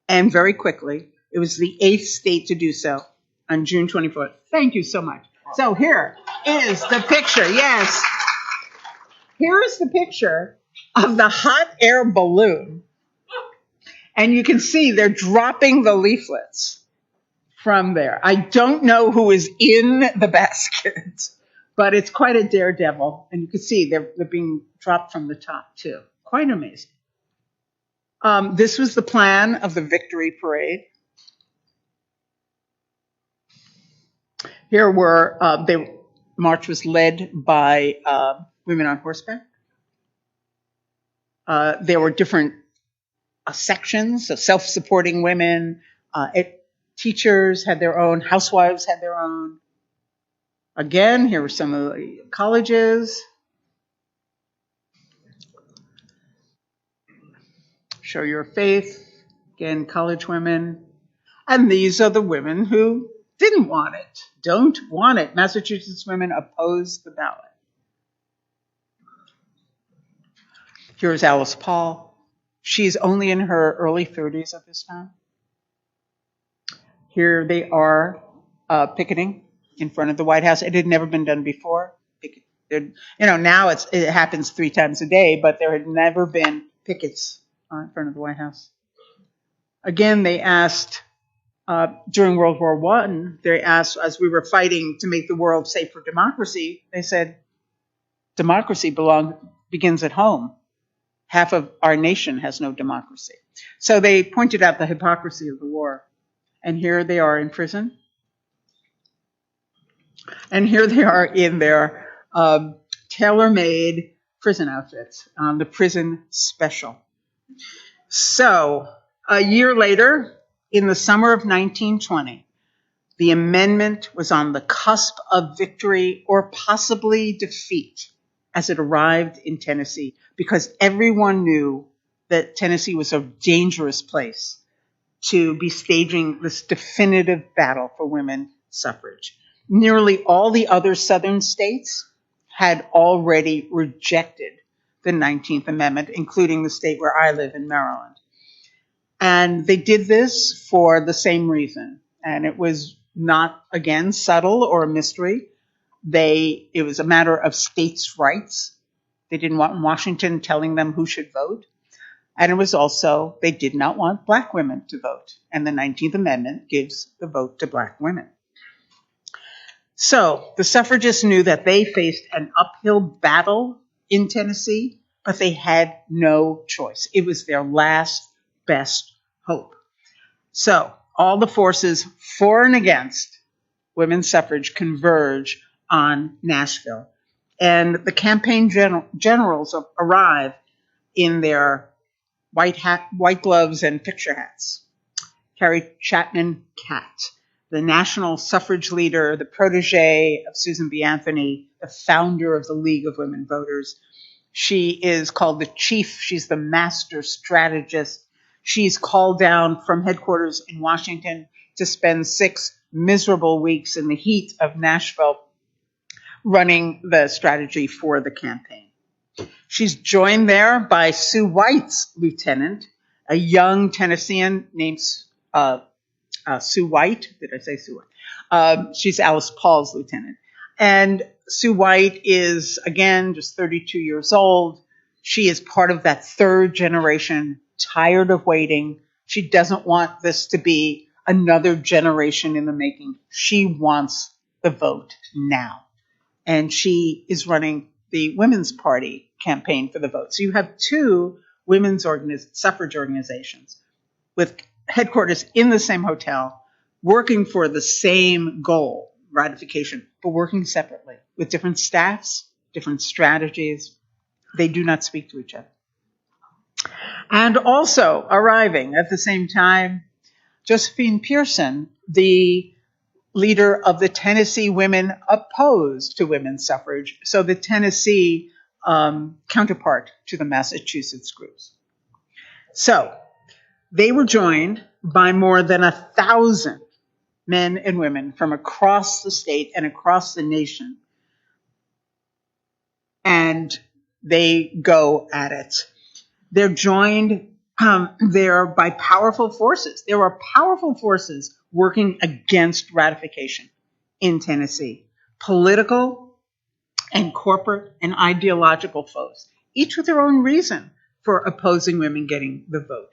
and very quickly. It was the 8th state to do so on June 24th. Thank you so much. So here is the picture. Yes. Here is the picture of the hot air balloon. And you can see they're dropping the leaflets from there. I don't know who is in the basket, but it's quite a daredevil. And you can see they're being dropped from the top, too. Quite amazing. This was the plan of the Victory Parade. Here were, the march was led by women on horseback. There were different sections, so self-supporting women, teachers had their own, housewives had their own. Again, here were some of the colleges. Show your faith. Again, college women. And these are the women who didn't want it, don't want it. Massachusetts women opposed the ballot. Here's Alice Paul. She's only in her early 30s at this time. Here they are picketing in front of the White House. It had never been done before. Now it happens 3 times a day, but there had never been pickets in front of the White House. Again, they asked, during World War I, they asked, as we were fighting to make the world safe for democracy, they said, democracy begins at home. Half of our nation has no democracy. So they pointed out the hypocrisy of the war. And here they are in prison. And here they are in their tailor-made prison outfits, the prison special. So a year later, in the summer of 1920, the amendment was on the cusp of victory or possibly defeat as it arrived in Tennessee, because everyone knew that Tennessee was a dangerous place to be staging this definitive battle for women's suffrage. Nearly all the other southern states had already rejected the 19th Amendment, including the state where I live in Maryland. And they did this for the same reason. And it was not, again, subtle or a mystery. It was a matter of states' rights. They didn't want Washington telling them who should vote. And it was also, they did not want black women to vote. And the 19th Amendment gives the vote to black women. So the suffragists knew that they faced an uphill battle in Tennessee, but they had no choice. It was their last best hope. So all the forces for and against women's suffrage converge on Nashville. And the campaign generals arrive in their white gloves and picture hats. Carrie Chapman Catt, the national suffrage leader, the protege of Susan B. Anthony, the founder of the League of Women Voters. She is called the chief. She's the master strategist. She's called down from headquarters in Washington to spend 6 miserable weeks in the heat of Nashville running the strategy for the campaign. She's joined there by Sue White's lieutenant, a young Tennessean named Sue White. Did I say Sue White? She's Alice Paul's lieutenant. And Sue White is, again, just 32 years old. She is part of that third generation, tired of waiting. She doesn't want this to be another generation in the making. She wants the vote now. And she is running the Women's Party campaign for the vote. So you have 2 women's suffrage organizations with headquarters in the same hotel, working for the same goal, ratification, but working separately with different staffs, different strategies. They do not speak to each other. And also arriving at the same time, Josephine Pearson, the leader of the Tennessee women opposed to women's suffrage, so the Tennessee counterpart to the Massachusetts groups. So they were joined by more than 1,000 men and women from across the state and across the nation. And they go at it. They're joined there by powerful forces. There are powerful forces working against ratification in Tennessee. Political and corporate and ideological foes, each with their own reason for opposing women getting the vote.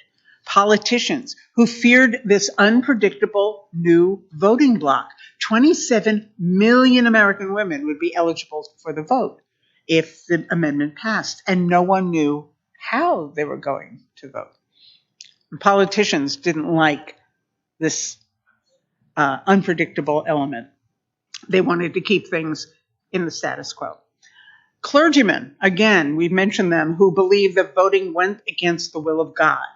Politicians who feared this unpredictable new voting bloc. 27 million American women would be eligible for the vote if the amendment passed, and no one knew how they were going to vote. And politicians didn't like this unpredictable element. They wanted to keep things in the status quo. Clergymen, again, we've mentioned them, who believed that voting went against the will of God.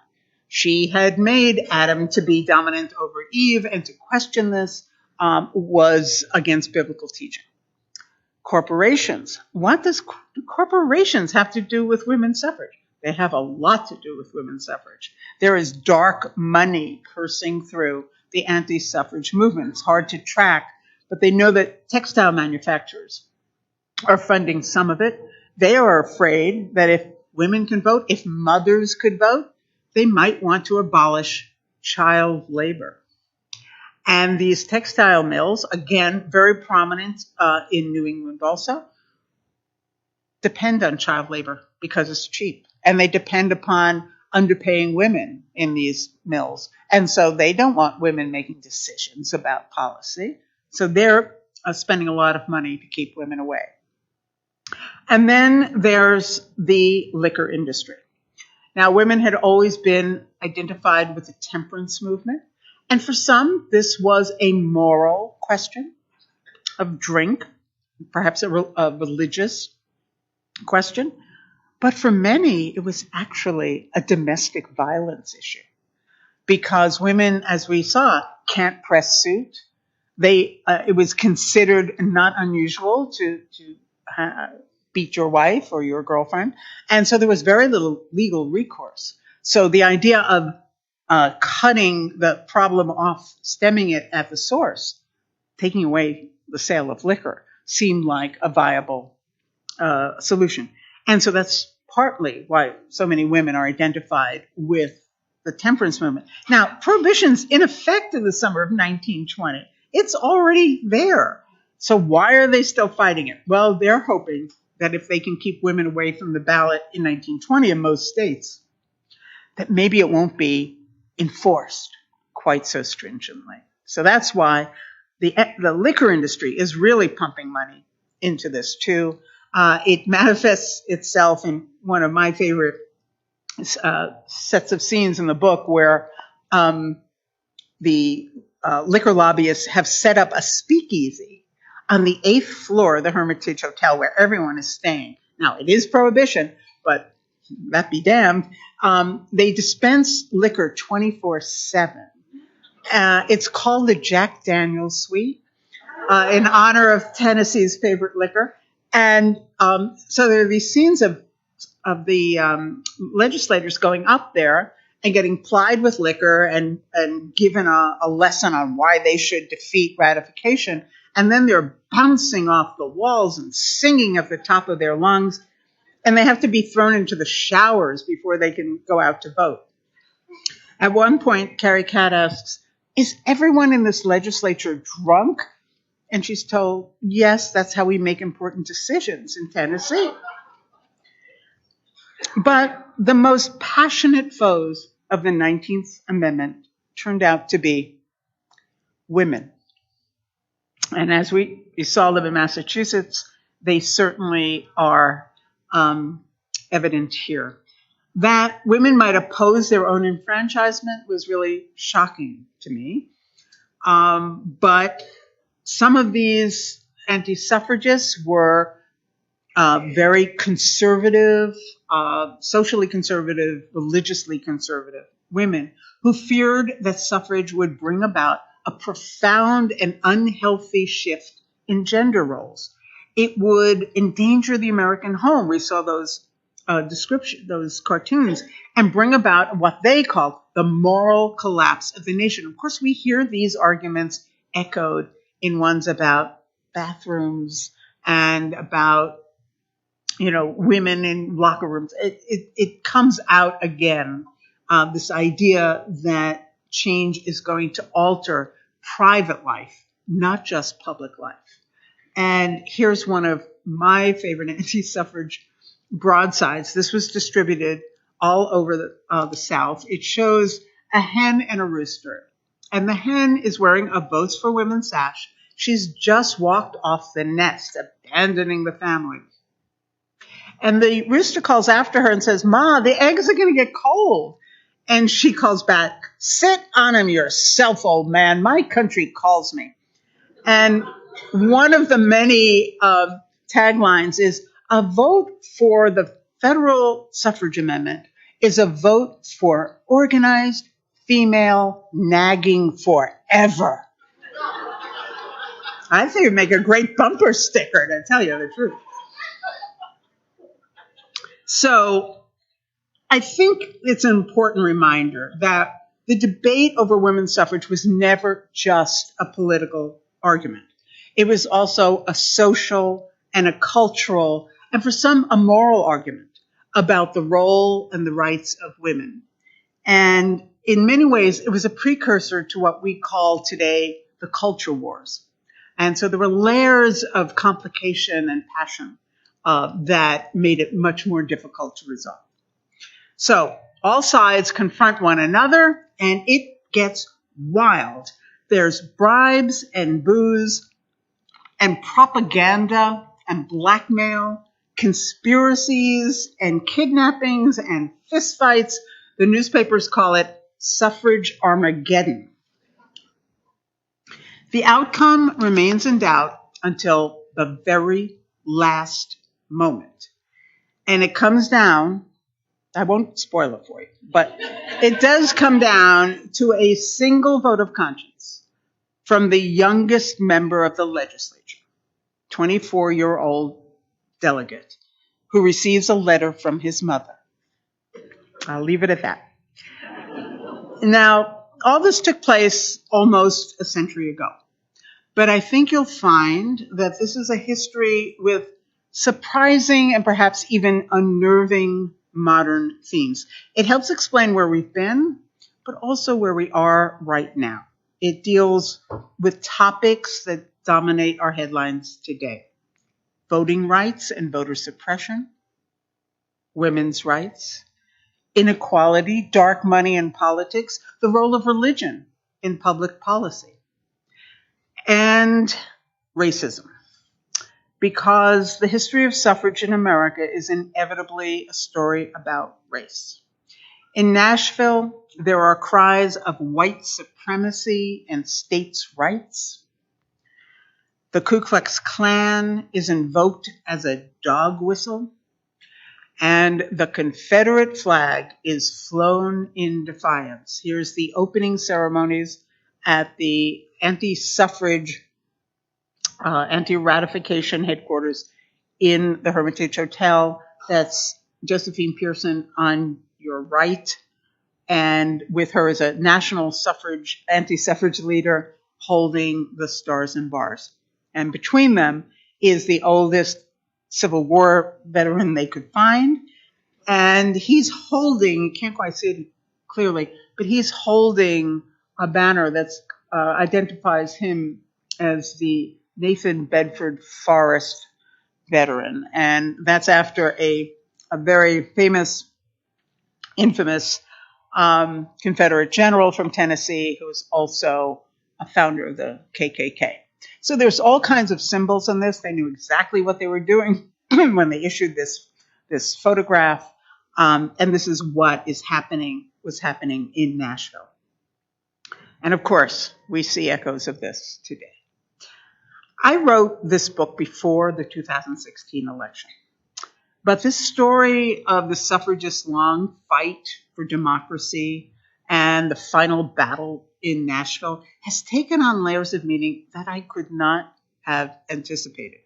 She had made Adam to be dominant over Eve, and to question this was against biblical teaching. Corporations. What does corporations have to do with women's suffrage? They have a lot to do with women's suffrage. There is dark money coursing through the anti-suffrage movement. It's hard to track, but they know that textile manufacturers are funding some of it. They are afraid that if women can vote, if mothers could vote, they might want to abolish child labor. And these textile mills, again, very prominent in New England also, depend on child labor because it's cheap. And they depend upon underpaying women in these mills. And so they don't want women making decisions about policy. So they're spending a lot of money to keep women away. And then there's the liquor industry. Now, women had always been identified with the temperance movement. And for some, this was a moral question of drink, perhaps a religious question. But for many, it was actually a domestic violence issue. Because women, as we saw, can't press suit. It was considered not unusual to beat your wife or your girlfriend. And so there was very little legal recourse. So the idea of cutting the problem off, stemming it at the source, taking away the sale of liquor, seemed like a viable solution. And so that's partly why so many women are identified with the temperance movement. Now, prohibition's in effect in the summer of 1920. It's already there. So why are they still fighting it? Well, they're hoping that if they can keep women away from the ballot in 1920 in most states, that maybe it won't be enforced quite so stringently. So that's why the liquor industry is really pumping money into this too. It manifests itself in one of my favorite sets of scenes in the book where the liquor lobbyists have set up a speakeasy on the 8th floor of the Hermitage Hotel where everyone is staying. Now, it is prohibition, but that be damned. They dispense liquor 24/7. It's called the Jack Daniel's Suite in honor of Tennessee's favorite liquor. And so there are these scenes of the legislators going up there and getting plied with liquor and given a lesson on why they should defeat ratification. And then they're bouncing off the walls and singing at the top of their lungs. And they have to be thrown into the showers before they can go out to vote. At one point, Carrie Catt asks, "Is everyone in this legislature drunk?" And she's told, "Yes, that's how we make important decisions in Tennessee." But the most passionate foes of the 19th Amendment turned out to be women. And as you saw live in Massachusetts, they certainly are evident here. That women might oppose their own enfranchisement was really shocking to me. But some of these anti-suffragists were very conservative, socially conservative, religiously conservative women who feared that suffrage would bring about a profound and unhealthy shift in gender roles. It would endanger the American home. We saw those those cartoons, and bring about what they called the moral collapse of the nation. Of course, we hear these arguments echoed in ones about bathrooms and about, women in locker rooms. It comes out again, this idea that change is going to alter private life, not just public life. And here's one of my favorite anti-suffrage broadsides. This was distributed all over the South. It shows a hen and a rooster. And the hen is wearing a Votes for Women sash. She's just walked off the nest, abandoning the family. And the rooster calls after her and says, "Ma, the eggs are going to get cold." And she calls back, "Sit on 'em yourself, old man. My country calls me." And one of the many taglines is, "A vote for the federal suffrage amendment is a vote for organized female nagging forever." I think it'd make a great bumper sticker, to tell you the truth. So I think it's an important reminder that the debate over women's suffrage was never just a political argument. It was also a social and a cultural, and for some, a moral argument about the role and the rights of women. And in many ways, it was a precursor to what we call today the culture wars. And so there were layers of complication and passion that made it much more difficult to resolve. So all sides confront one another, and it gets wild. There's bribes and booze and propaganda and blackmail, conspiracies and kidnappings and fistfights. The newspapers call it suffrage Armageddon. The outcome remains in doubt until the very last moment. And it comes down, I won't spoil it for you, but it does come down to a single vote of conscience from the youngest member of the legislature, 24-year-old delegate, who receives a letter from his mother. I'll leave it at that. Now, all this took place almost a century ago. But I think you'll find that this is a history with surprising and perhaps even unnerving modern themes. It helps explain where we've been, but also where we are right now. It deals with topics that dominate our headlines today: voting rights and voter suppression, women's rights, inequality, dark money in politics, the role of religion in public policy, and racism. Because the history of suffrage in America is inevitably a story about race. In Nashville, there are cries of white supremacy and states' rights. The Ku Klux Klan is invoked as a dog whistle, and the Confederate flag is flown in defiance. Here's the opening ceremonies at the anti-suffrage, anti-ratification headquarters in the Hermitage Hotel. That's Josephine Pearson on your right, and with her is a national suffrage, anti-suffrage leader holding the stars and bars. And between them is the oldest Civil War veteran they could find. And he's holding, you can't quite see it clearly, but he's holding a banner that identifies him as the Nathan Bedford Forrest veteran. And that's after a very famous, infamous Confederate general from Tennessee who was also a founder of the KKK. So there's all kinds of symbols in this. They knew exactly what they were doing when they issued this photograph. And this is what was happening in Nashville. And of course, we see echoes of this today. I wrote this book before the 2016 election. But this story of the suffragists' long fight for democracy and the final battle in Nashville has taken on layers of meaning that I could not have anticipated.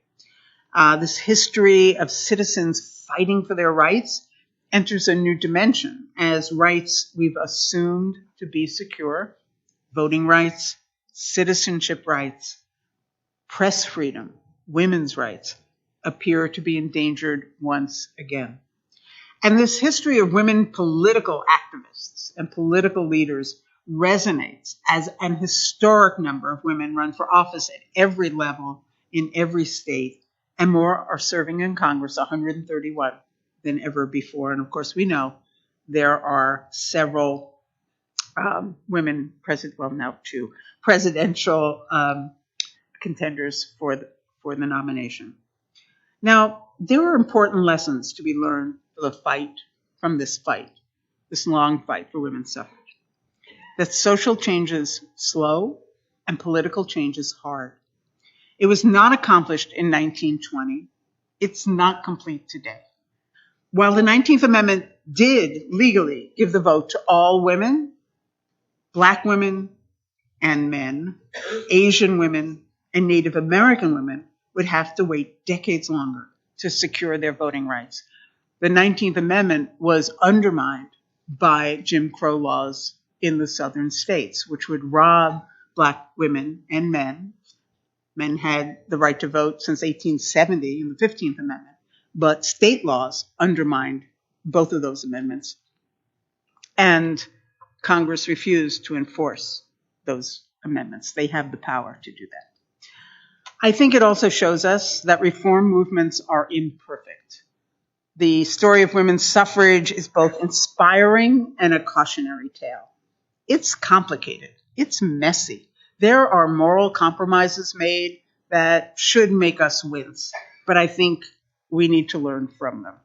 This history of citizens fighting for their rights enters a new dimension as rights we've assumed to be secure, voting rights, citizenship rights, press freedom, women's rights, appear to be endangered once again. And this history of women political activists and political leaders resonates as an historic number of women run for office at every level in every state, and more are serving in Congress, 131 than ever before. And of course, we know there are several women two presidential contenders for the nomination. Now, there are important lessons to be learned from this long fight for women's suffrage. That social change is slow and political change is hard. It was not accomplished in 1920. It's not complete today. While the 19th Amendment did legally give the vote to all women, Black women and men, Asian women, and Native American women would have to wait decades longer to secure their voting rights. The 19th Amendment was undermined by Jim Crow laws in the southern states, which would rob Black women and men. Men had the right to vote since 1870 in the 15th Amendment, but state laws undermined both of those amendments. And Congress refused to enforce those amendments. They have the power to do that. I think it also shows us that reform movements are imperfect. The story of women's suffrage is both inspiring and a cautionary tale. It's complicated. It's messy. There are moral compromises made that should make us wince, but I think we need to learn from them.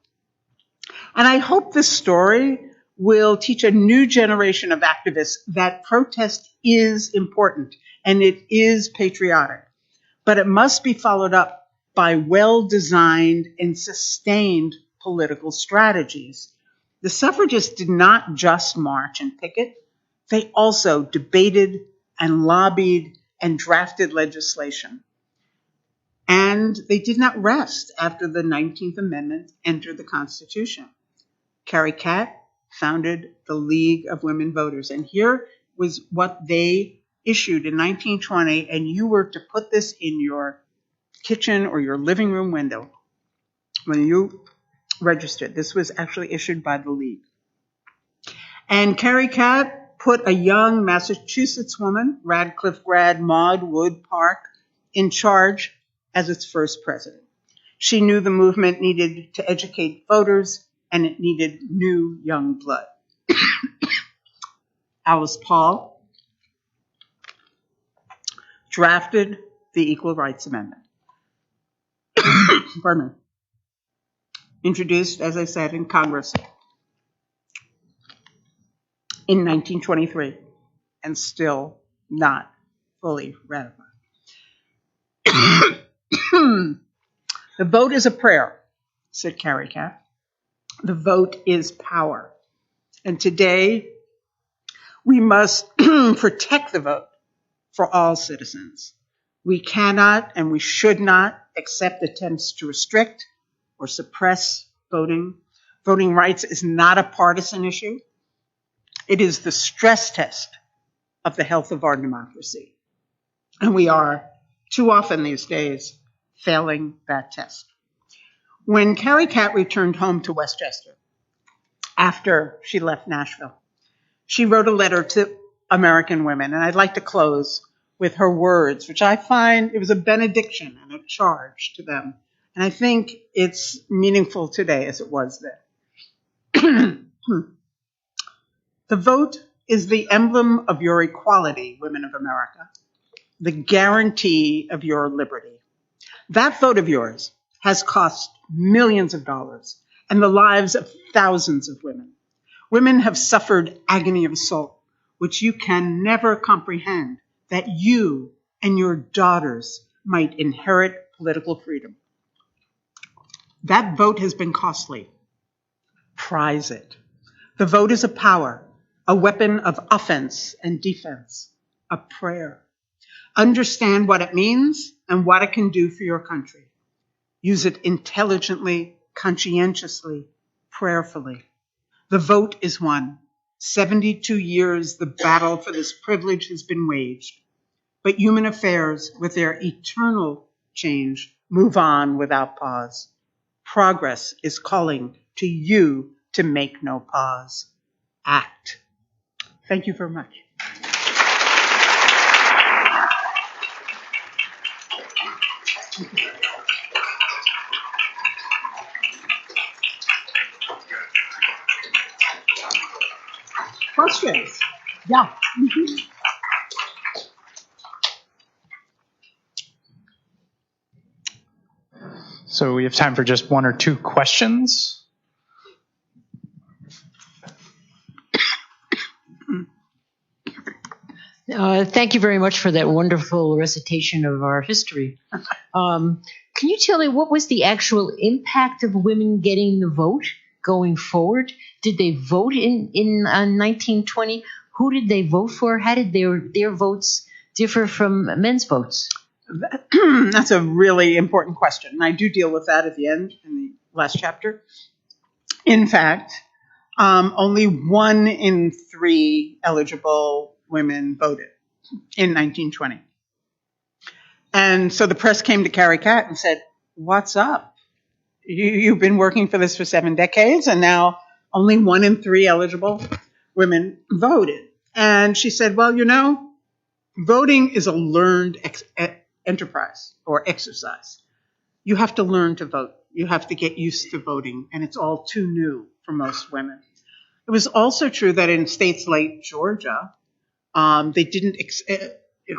And I hope this story will teach a new generation of activists that protest is important and it is patriotic, but it must be followed up by well-designed and sustained political strategies. The suffragists did not just march and picket. They also debated and lobbied and drafted legislation. And they did not rest after the 19th Amendment entered the Constitution. Carrie, Catt, founded the League of Women Voters. And here was what they issued in 1920, and you were to put this in your kitchen or your living room window when you registered. This was actually issued by the League. And Carrie Catt put a young Massachusetts woman, Radcliffe grad Maud Wood Park, in charge as its first president. She knew the movement needed to educate voters and it needed new young blood. Alice Paul drafted the Equal Rights Amendment. Pardon me. Introduced, as I said, in Congress in 1923 and still not fully ratified. The vote is a prayer, said Carrie Catt. The vote is power. And today, we must protect the vote for all citizens. We cannot and we should not accept attempts to restrict or suppress voting. Voting rights is not a partisan issue. It is the stress test of the health of our democracy. And we are, too often these days, failing that test. When Carrie Catt returned home to Westchester after she left Nashville, she wrote a letter to American women, and I'd like to close with her words, which I find it was a benediction and a charge to them. And I think it's meaningful today as it was then. The vote is the emblem of your equality, women of America, the guarantee of your liberty. That vote of yours has cost millions of dollars and the lives of thousands of women. Women have suffered agony of soul, which you can never comprehend, that you and your daughters might inherit political freedom. That vote has been costly. Prize it. The vote is a power, a weapon of offense and defense, a prayer. Understand what it means and what it can do for your country. Use it intelligently, conscientiously, prayerfully. The vote is won. 72 years the battle for this privilege has been waged. But human affairs, with their eternal change, move on without pause. Progress is calling to you to make no pause. Act. Thank you very much. Questions? Yeah. Mm-hmm. So we have time for just one or two questions. Thank you very much for that wonderful recitation of our history. Can you tell me what was the actual impact of women getting the vote going forward? Did they vote in 1920? Who did they vote for? How did their votes differ from men's votes? That's a really important question, and I do deal with that at the end in the last chapter. In fact, only 1 in 3 eligible women voted in 1920. And so the press came to Carrie Catt and said, what's up? You've been working for this for 7 decades, and now only 1 in 3 eligible women voted. And she said, well, you know, voting is a learned enterprise or exercise. You have to learn to vote. You have to get used to voting, and it's all too new for most women. It was also true that in states like Georgia, they didn't,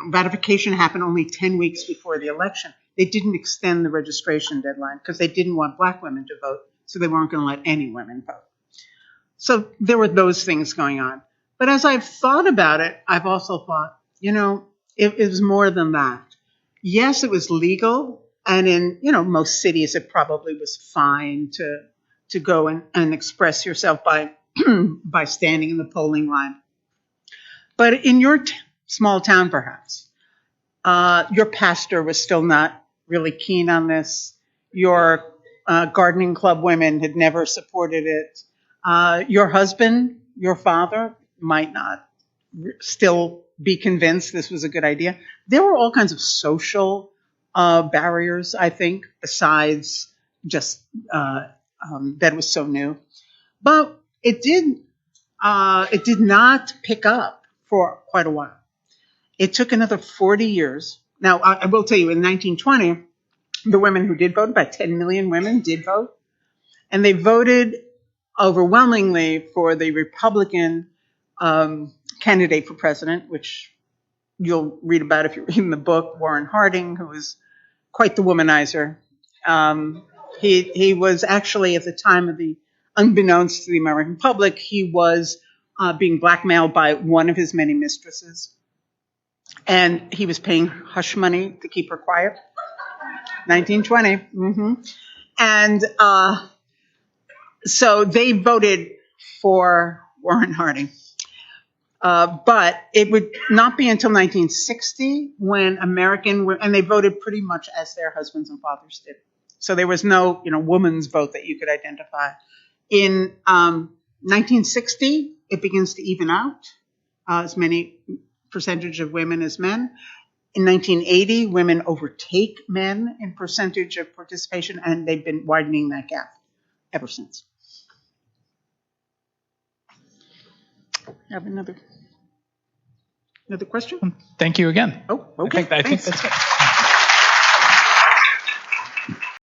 ratification happened only 10 weeks before the election. They didn't extend the registration deadline because they didn't want black women to vote, so they weren't going to let any women vote. So there were those things going on. But as I've thought about it, I've also thought, you know, it was more than that. Yes, it was legal, and in, most cities it probably was fine to go and express yourself by by standing in the polling line. But in your small town, perhaps, your pastor was still not really keen on this. Your gardening club women had never supported it. Your husband, your father might not still be convinced this was a good idea. There were all kinds of social barriers, I think, besides just that it was so new. But it did not pick up for quite a while. It took another 40 years. Now, I will tell you, in 1920, the women who did vote, about 10 million women did vote, and they voted overwhelmingly for the Republican candidate for president, which you'll read about if you're reading the book, Warren Harding, who was quite the womanizer. He was actually, at the time of the, unbeknownst to the American public, he was being blackmailed by one of his many mistresses. And he was paying hush money to keep her quiet. 1920. Mm-hmm. And so they voted for Warren Harding. But it would not be until 1960 when and they voted pretty much as their husbands and fathers did. So there was no, woman's vote that you could identify. In 1960, it begins to even out, as many percentage of women as men. In 1980, women overtake men in percentage of participation, and they've been widening that gap ever since. Have another question? Thank you again. Oh, okay. I think that's it.